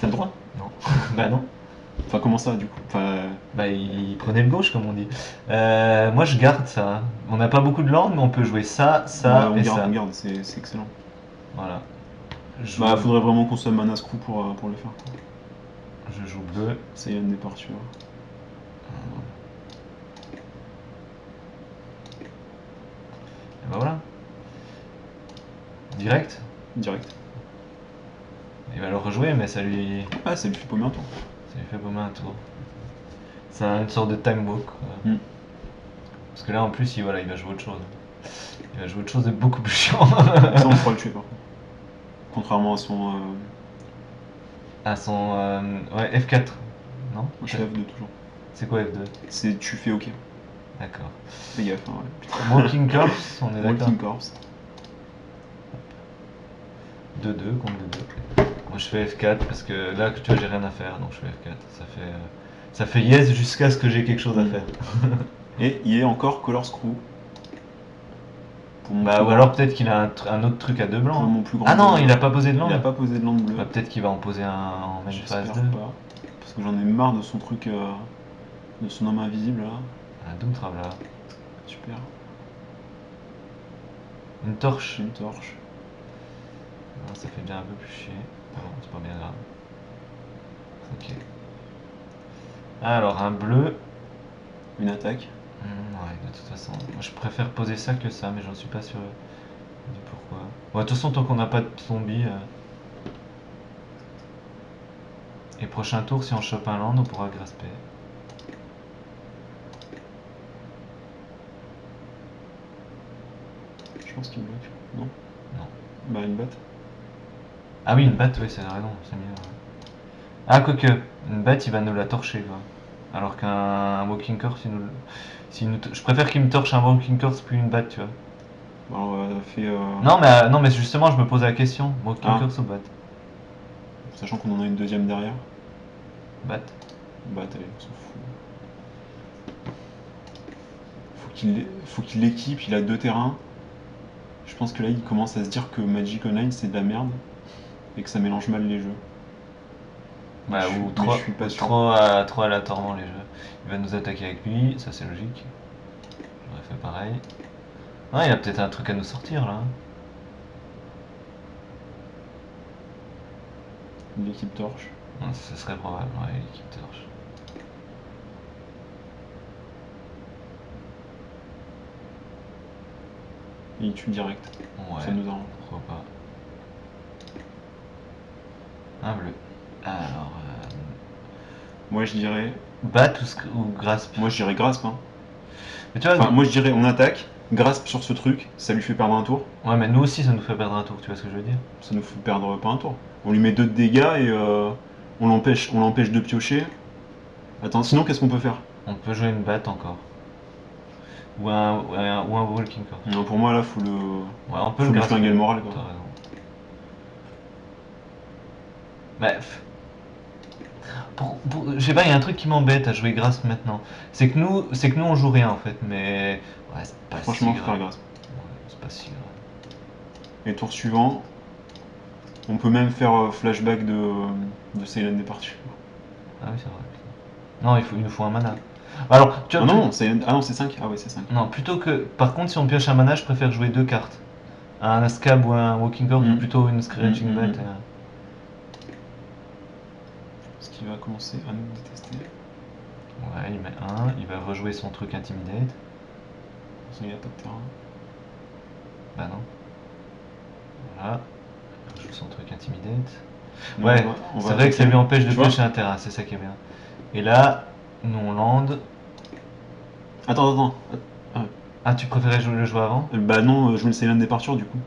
T'as le droit? Non. Bah non. Enfin, comment ça, du coup? Enfin, Bah il prenait le gauche, comme on dit. Moi je garde ça. On n'a pas beaucoup de landes, mais on peut jouer ça, ça et ça. on garde, c'est excellent. Voilà. Je Bah, joue, faudrait vraiment qu'on soit mana screw pour le faire, quoi. je joue bleu. Ça y est, une départure. Et bah voilà. Direct. Direct. Il va le rejouer, mais ça Ah, ça lui fait paumer un tour. lui fait pas mal un tour. C'est une sorte de time walk, quoi. Mm. Parce que là en plus, voilà, il va jouer autre chose. Il va jouer autre chose de beaucoup plus chiant. Ça, on pourra le tuer, par contre. Contrairement à son À son. Ouais, F4. Non chef de toujours. C'est quoi F2? C'est tu fais OK. D'accord. Fais gaffe, hein, ouais. Putain. Walking Corpse, on est d'accord. Walking Corpse. 2-2 contre 2-2. Moi je fais F4 parce que là, tu vois, j'ai rien à faire, donc je fais F4. Ça fait yes jusqu'à ce que j'ai quelque chose à faire. Et il est encore Color Screw. Pour mon Bah, plus ou grand- alors peut-être qu'il a un autre truc à deux pour blancs. mon plus grand Ah non, bleu. il a pas posé de land. Il a pas posé de land bleu. Bah, peut-être qu'il va en poser un en même J'espère phase 2. pas. Parce que j'en ai marre de son truc, de son homme invisible là. Un Doom Traveler. Super. Une torche. Une torche. Ah, ça fait bien un peu plus chier. Ah bon, c'est pas bien grave. Ok. Alors, un bleu. Une attaque. Ouais, de toute façon. Moi, je préfère poser ça que ça, mais j'en suis pas sûr du pourquoi. Bon, de toute façon, tant qu'on n'a pas de zombie. Et prochain tour, si on chope un land, on pourra grasper. Je pense qu'il bloque. Non? Non. Bah une batte. Ah oui, une batte, oui, c'est raison, c'est mieux. Ouais. Ah, quoique, une batte, il va nous la torcher, quoi. Alors qu'un Walking Corpse, je préfère qu'il me torche un Walking Corpse plus une batte, tu vois. Bah, on va faire. Non, mais justement, je me pose la question. Walking Ah. Corpse ou batte? Sachant qu'on en a une deuxième derrière. Batte. Batte, allez, on s'en fout. Faut qu'il l'équipe, il a deux terrains. Je pense que là, il commence à se dire que Magic Online, c'est de la merde. Et que ça mélange mal les jeux. Bah, Mais ou je suis pas sûr. trop aléatoirement les jeux. Il va nous attaquer avec lui, ça c'est logique. J'aurais fait pareil. Ah, il y a peut-être un truc à nous sortir là. L'équipe torche. Ouais, ce serait probable, ouais, l'équipe torche. Et il tue direct. Ouais, Ça nous arrange. pourquoi pas. Un bleu. Alors, Moi, je dirais. batte ou grasp? Moi, je dirais grasp. Hein. Mais tu vois, Enfin, moi, je dirais on attaque, grasp sur ce truc, ça lui fait perdre un tour. ouais, mais nous aussi ça nous fait perdre un tour, tu vois ce que je veux dire? Ça nous fait perdre pas un tour. On lui met 2 de dégâts et on l'empêche de piocher. Attends, sinon, qu'est-ce qu'on peut faire? On peut jouer une batte encore. Ou un Walking Corpse. Non, pour moi, là, faut le. Ouais, on peut Faut le lui grasper. flinguer le moral, quoi. T'as raison. Bref. Je sais pas, il y a un truc qui m'embête à jouer grasp maintenant. C'est que nous on joue rien en fait, mais ouais, c'est pas Franchement, si faut grave. faire grasp. Ouais, c'est pas si grave. Et tour suivant, on peut même faire flashback de Silent Departure. Ah oui, c'est vrai. Putain. Non, il nous faut un mana. Alors, tu Ah vois, non, ah non, c'est 5. Ah ouais, c'est 5. non, plutôt que. Par contre, si on pioche un mana, je préfère jouer deux cartes. Un Scab ou un Walking Corpse, ou Mhm. plutôt une Scratching Mhm, Bat. mhm. Parce qu'il va commencer à nous détester. Ouais, il met un, il va rejouer son truc Intimidate. Parce qu'il n'y a pas de terrain. Bah non. Voilà. Il rejoue son truc Intimidate. Nous, Ouais, on va c'est vrai que ça lui empêche de Tu vois piocher un terrain, c'est ça qui est bien. Et là, nous on land. Attends. Ah, tu préférais le jouer avant? Bah non, je joue le Silent Departure du coup.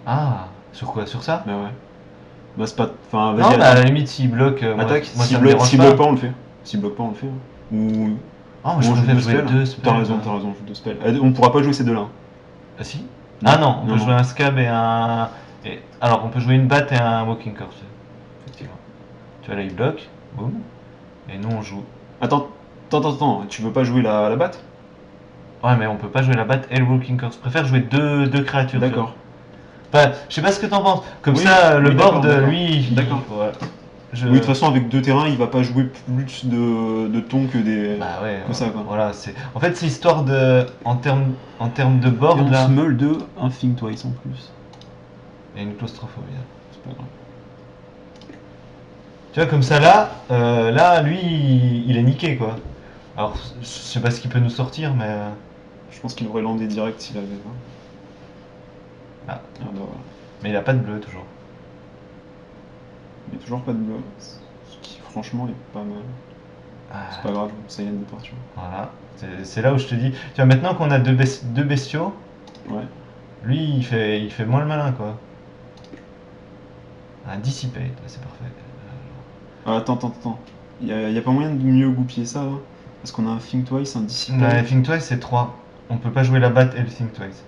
Ah, sur quoi? Sur ça? Bah ouais. Bah c'est pas. Enfin, Non, vas-y, bah à la limite, s'il bloque, attaque. moi S'il ça me dérange bloque pas. pas, on le fait. S'il bloque pas, on le fait. Hein. Ou. Oh, moi je on joue préfère deux jouer spells. deux spells. T'as raison, on joue deux spells. On pourra pas jouer ces deux-là. Ah si? Ah non, on peut non. jouer un Scab et un. Alors, on peut jouer une batte et un Walking Corpse. Effectivement. Tu vois, là il bloque, boum. Et nous on joue. Attends. Tu veux pas jouer la batte? Ouais, mais on peut pas jouer la batte et le Walking Corpse. Je préfère jouer deux créatures. tu vois. D'accord. Enfin, je sais pas ce que t'en penses. Comme Oui, ça, le oui, board, d'accord. lui. D'accord. Ouais. je... Oui, de toute façon, avec 2 terrains, il va pas jouer plus de tons que des. Bah ouais, que ça, quoi. voilà, c'est... En fait, c'est histoire de... En termes de board, Et on là... se meule de un Think Twice en plus. Il y a une claustrophobie. C'est pas grave. Tu vois, comme ça, là, lui, il est niqué, quoi. Alors, je sais pas ce qu'il peut nous sortir, mais... Je pense qu'il aurait landé direct s'il avait. Ah. Ah bah voilà. Mais il a pas de bleu, toujours. Il n'y a toujours pas de bleu. Ce qui, franchement, est pas mal. C'est pas grave, ça y est, de partir. Voilà. C'est là où je te dis... Tu vois, maintenant qu'on a deux bestiaux, Ouais. lui, il fait moins le malin, quoi. Un Dissipate, c'est parfait. Ah, attends. Y a pas moyen de mieux goupiller ça, là? Parce qu'on a un Think Twice, un Dissipate. Le Think Twice, c'est 3. On peut pas jouer la batte et le Think Twice.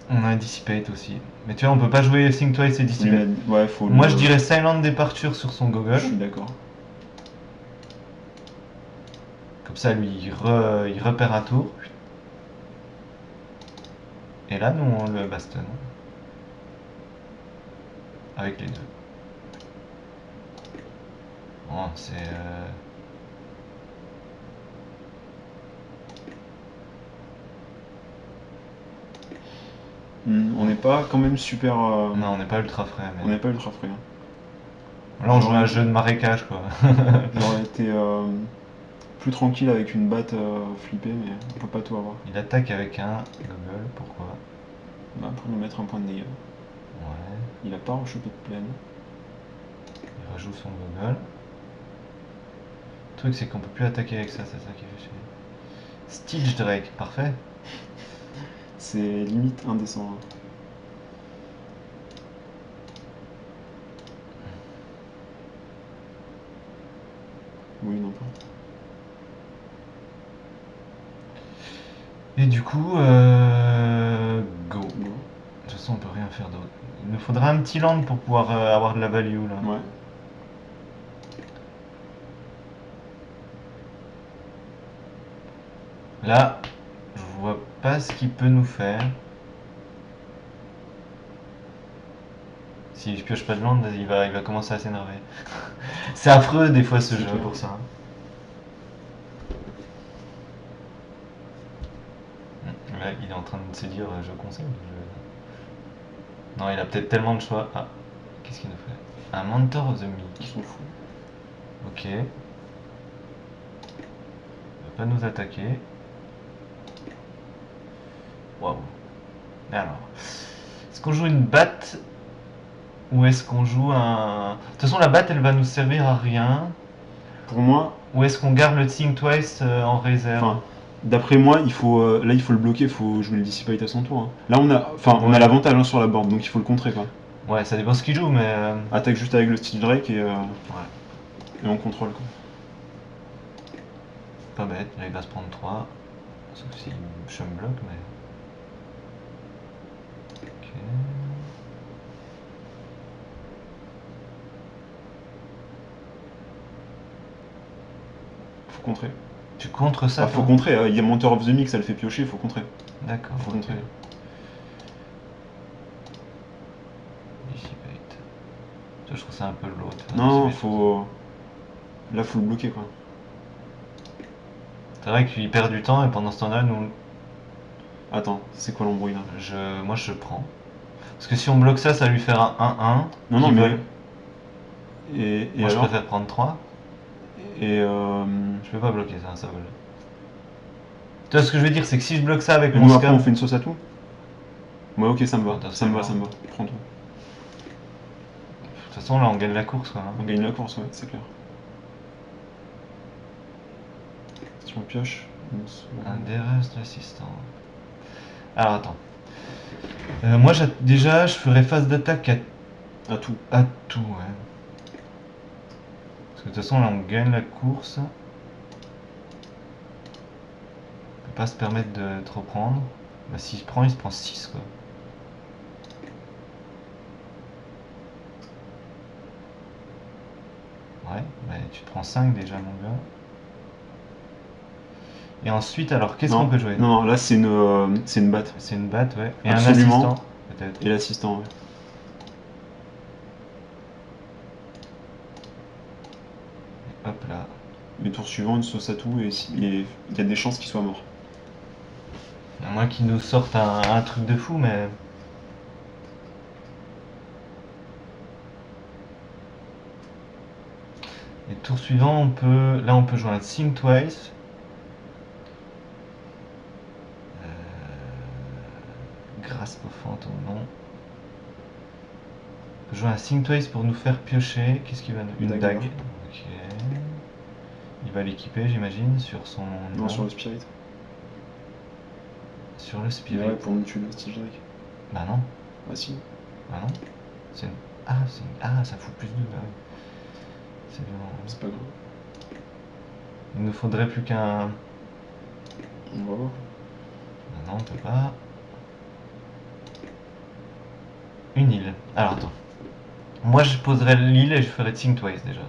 On a un Dissipate aussi. Mais tu vois, on peut pas jouer Think Twice et Dissipate. Ouais, faut Moi, je dirais Silent Departure sur son Je Gogol. suis d'accord. Comme ça, lui, il repère un tour. Et là, nous, on le bastonne. Avec les deux. Bon, c'est... On n'est pas quand même super. Non, on n'est pas ultra frais. On n'est pas ultra frais. Là, on joue un jeu de marécage, quoi. J'aurais été plus tranquille avec une batte flippée, mais on peut pas tout avoir. Il attaque avec un Gogol, pourquoi? Bah, pour nous mettre un point de dégâts. Ouais. Il a pas rechopé de plaine. Il rejoue son Gogol. Le truc, c'est qu'on peut plus attaquer avec ça, c'est ça qui fait chier. Stitch Drake, parfait. C'est limite indécent. Hein. Oui, non pas. Et du coup, go. De toute façon, on peut rien faire d'autre. Il nous faudra un petit land pour pouvoir avoir de la value là. Ouais. Là, je vois pas ce qu'il peut nous faire. Si je pioche pas de land, il va commencer à s'énerver. C'est affreux des fois ce jeu clair. pour ça. Là, il est en train de se dire je conseille. Non, il a peut-être tellement de choix. Ah, qu'est-ce qu'il nous fait? Un Mentor of the Meek. Ils sont fous. Ok. Il va pas nous attaquer. Waouh. Mais alors, est-ce qu'on joue une batte ou est-ce qu'on joue un... De toute façon, la batte, elle va nous servir à rien. Pour moi... Ou est-ce qu'on garde le Think Twice en réserve? Enfin, d'après moi, il faut, là, il faut le bloquer, il faut jouer le Dissipate à son tour. Hein. Là, on a l'avantage hein, sur la board, donc il faut le contrer, quoi. Ouais, ça dépend ce qu'il joue, mais... Attaque juste avec le Stitch Drake et Ouais. on contrôle, quoi. Pas bête, là, il va se prendre 3. Sauf si je me bloque, mais... Ok... Faut contrer. Tu contres ça? Faut contrer, il y a Mentor of the Mix, ça le fait piocher, faut contrer. D'accord. Faut contrer. Dissipate. Je trouve ça un peu l'autre. Non, faut... Là, faut le bloquer, quoi. C'est vrai qu'il perd du temps et pendant ce temps-là, nous... Attends, c'est quoi l'embrouille, là? Moi, je prends. Parce que si on bloque ça, ça va lui faire un 1-1. Non, mais... Vole. Et Moi, je alors préfère prendre 3. Et Je peux pas bloquer ça, ça vole. Tu vois, ce que je veux dire, c'est que si je bloque ça avec nous, mon après, scam... on fait une sauce à tout? Ouais, ok, ça me va. Attends, Ça me va. c'est bon. Prends tout. De toute façon, là, on gagne la course, quoi. Hein. On gagne la course, ouais, c'est clair. Si on pioche... Un DRS l'assistant. Alors, attends. Moi, déjà, je ferais phase d'attaque À tout. à tout, ouais. Parce que de toute façon, là, on gagne la course. On peut pas se permettre de trop prendre. Bah, s'il se prend 6, quoi. Ouais, bah, tu te prends 5 déjà, mon gars. Et ensuite, alors, qu'est-ce qu'on peut jouer? Non, là, c'est une batte. C'est une batte, ouais. Et Absolument. un assistant, peut-être. Et l'assistant, ouais. Hop là. Mais tour suivant, une sauce à tout et il y a des chances qu'il soit mort. À moins qu'ils nous sortent un truc de fou, mais. Et tour suivant, on peut. Là, on peut jouer un Think Twice. Grasp of Phantom, non. On peut jouer un Think Twice pour nous faire piocher. Qu'est-ce qu'il va nous. Une Dagger. dague. Ok. Il va l'équiper, j'imagine, sur son. Non, sur le Spirit. Sur le Spirit. Mais ouais, pour nous tuer le Stitch Drake. Bah non. Ah si. Bah non. C'est une... Ah, ça fout plus 2. Bah oui. C'est violent. C'est pas grave. Il nous faudrait plus qu'un. On va voir. Bah non, on peut pas. Une île. Alors attends. Moi je poserais l'île et je ferais Think Twice déjà.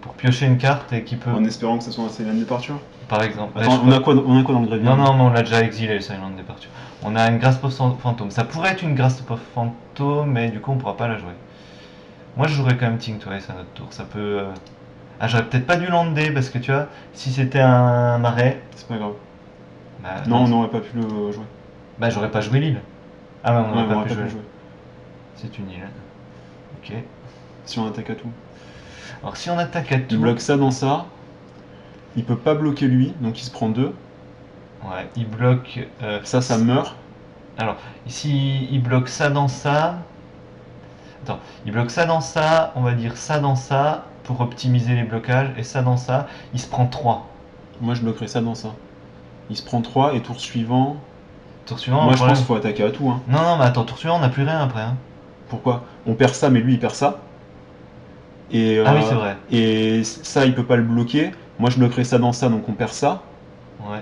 Pour piocher une carte et qui peut. En espérant que ce soit un Silent Departure. Par exemple. Attends, on a quoi dans le graveyard? Non, on l'a déjà exilé le Silent Departure. On a une Grasp of Phantom. Ça pourrait être une Grasp of Phantom, mais du coup on pourra pas la jouer. Moi je jouerais quand même Think Twice à notre tour. Ça peut. Ah, j'aurais peut-être pas dû lander parce que tu vois, si c'était un marais. C'est pas grave. Bah, Non, on n'aurait pas pu le jouer. Bah j'aurais pas joué l'île. Ah ouais, on Ouais, n'aurait on pas pu jouer. jouer. C'est une île. Ok. Si on attaque à tout. Alors si on attaque à Il tout. bloque ça dans ça. Il peut pas bloquer lui, donc il se prend 2. Ouais, il bloque. Ça meurt. Alors, ici, il bloque ça dans ça. Attends, il bloque ça dans ça, on va dire ça dans ça, pour optimiser les blocages, et ça dans ça. Il se prend 3. Moi je bloquerais ça dans ça. Il se prend 3 et tour suivant. Tour suivant, Moi le je pense problème- qu'il faut attaquer à tout. Hein. Non, mais attends, tour suivant, on n'a plus rien après. Hein. Pourquoi? On perd ça, mais lui il perd ça. Et, Ah oui, c'est vrai. Et ça il peut pas le bloquer. Moi je bloquerais ça dans ça, donc on perd ça. Ouais.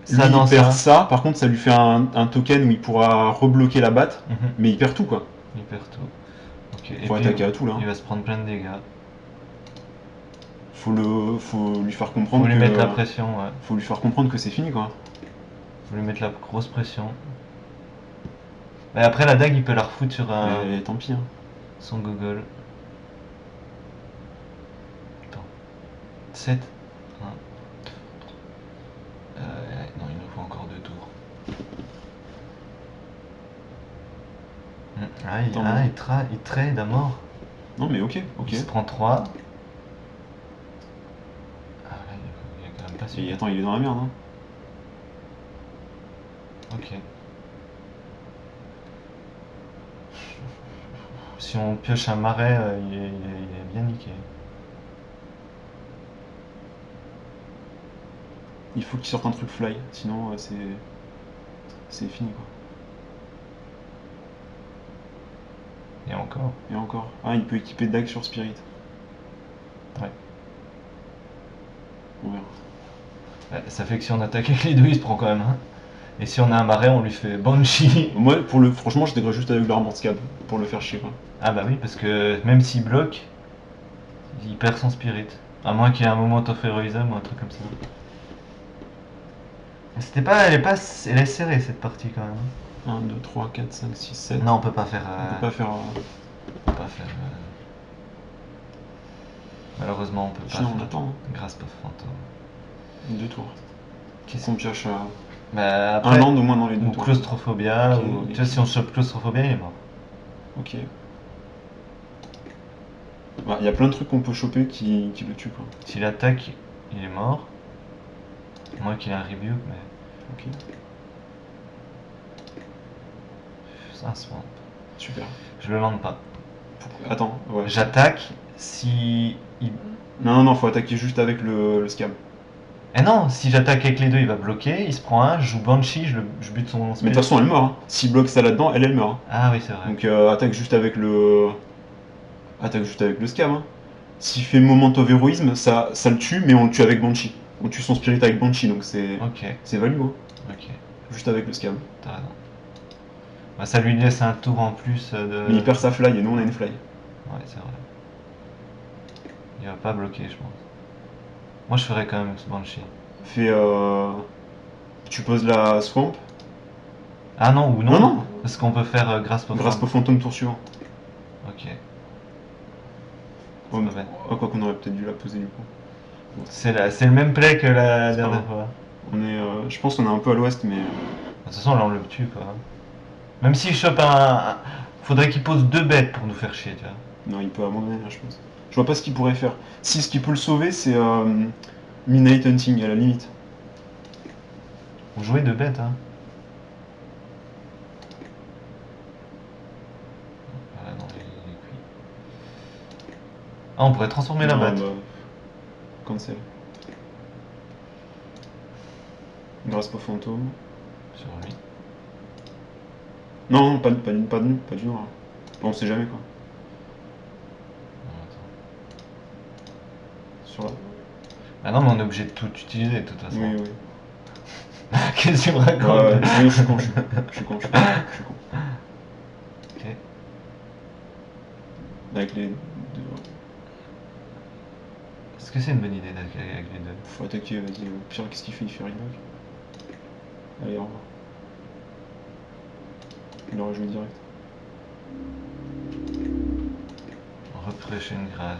Lui, Ça dans il perd ça. ça. Par contre, ça lui fait un token où il pourra rebloquer la batte. Mhm. Mais il perd tout quoi. Il perd tout. Ok. Faut attaquer à tout là. Il va se prendre plein de dégâts. Faut lui faire comprendre Faut lui que. mettre la pression, ouais. Faut lui faire comprendre que c'est fini quoi. Faut lui mettre la grosse pression. Mais après, la dague, il peut la refoutre sur Et tant pis. Hein. son gogol. Attends. 7. Non, il nous faut encore 2 tours. Il trade à mort. Non mais ok. Il se prend 3. Ah là, il y a quand même pas Et si. attends, il est dans la merde. Hein. Ok. Si on pioche un marais, il est bien niqué. Il faut qu'il sorte un truc fly, sinon c'est fini quoi. Et encore. Et encore. Ah, il peut équiper dague sur Spirit. Ouais. On verra. Ça fait que si on attaque avec les deux, il se prend quand même un. Et si on a un marais, on lui fait Banshee. Moi, franchement, je dégrade juste avec l'Armored Scab pour le faire chier quoi. Ah bah oui, parce que même s'il bloque, il perd son spirit. À moins qu'il y ait un moment of heroism ou un truc comme ça. C'était pas. Elle est serrée cette partie quand même. 1, 2, 3, 4, 5, 6, 7. Non, on peut pas faire. On peut pas faire. On peut pas faire. Malheureusement, on peut pas Sinon, on faire. attend. Grasp of Phantom. 2 tours. Qu'est-ce On pioche Bah, un après, land au moins dans les 2 ou tours. claustrophobia, Ok, ou. Tu vois, si on chope claustrophobia, il est mort. Ok. Bah, y a plein de trucs qu'on peut choper qui le tuent quoi. S'il attaque, il est mort. À moins qu'il ait un rebuke, mais. Ok. C'est un swamp. Super. Je le lande pas. Attends, ouais. J'attaque si. Non, faut attaquer juste avec le scab. Eh non, si j'attaque avec les deux, il va bloquer, il se prend un, je joue Banshee, je bute son Mais de spirit. toute façon, elle meurt. Hein. S'il bloque ça là-dedans, elle meurt. Hein. Ah oui, c'est vrai. Donc attaque juste avec le. Attaque juste avec le scab. Hein. S'il fait moment of héroïsme, ça le tue, mais on le tue avec Banshee. On tue son spirit avec Banshee, donc c'est. Ok, C'est value. Hein. ok, Juste avec le scab. t'as raison. Bah, ça lui laisse un tour en plus de. Mais il perd sa fly et nous on a une fly. Ouais, c'est vrai. Il va pas bloquer, je pense. Moi, je ferais quand même ce Banshee. Fais. Tu poses la swamp. Ah non, ou non, Non. Parce qu'on peut faire Grasp of Grasp Phantom. au fantôme tour suivant. Ok. Oh, pas bête. quoi qu'on aurait peut-être dû la poser du coup. C'est le même play que la C'est pas dernière grave. fois. Je pense qu'on est un peu à l'ouest, mais De toute façon, là, on le tue, quoi. Même s'il chope un. Faudrait qu'il pose 2 bêtes pour nous faire chier, tu vois. non, il peut abandonner là, je pense. Je vois pas ce qu'il pourrait faire. Si ce qui peut le sauver, c'est Midnight Hunting à la limite. Ou jouer 2 bêtes, hein. Voilà, non, il est cuit. Ah, on pourrait transformer la Non, batte. bah, cancel. Grâce au fantôme. Sur lui. Non, non, pas du noir. Bon, on sait jamais quoi. Non, attends. Sur la... Ah non, mais on est obligé de tout utiliser, de toute façon. Oui, oui. Qu'est-ce que tu me racontes? Oui, je suis con, je suis con. Ok. Avec les deux. Est-ce que c'est une bonne idée d'attaquer avec les deux? Faut attaquer, vas-y. Au pire, qu'est-ce qu'il fait? Il fait reback. Allez, au revoir. Il aurait joué direct. Repression grave.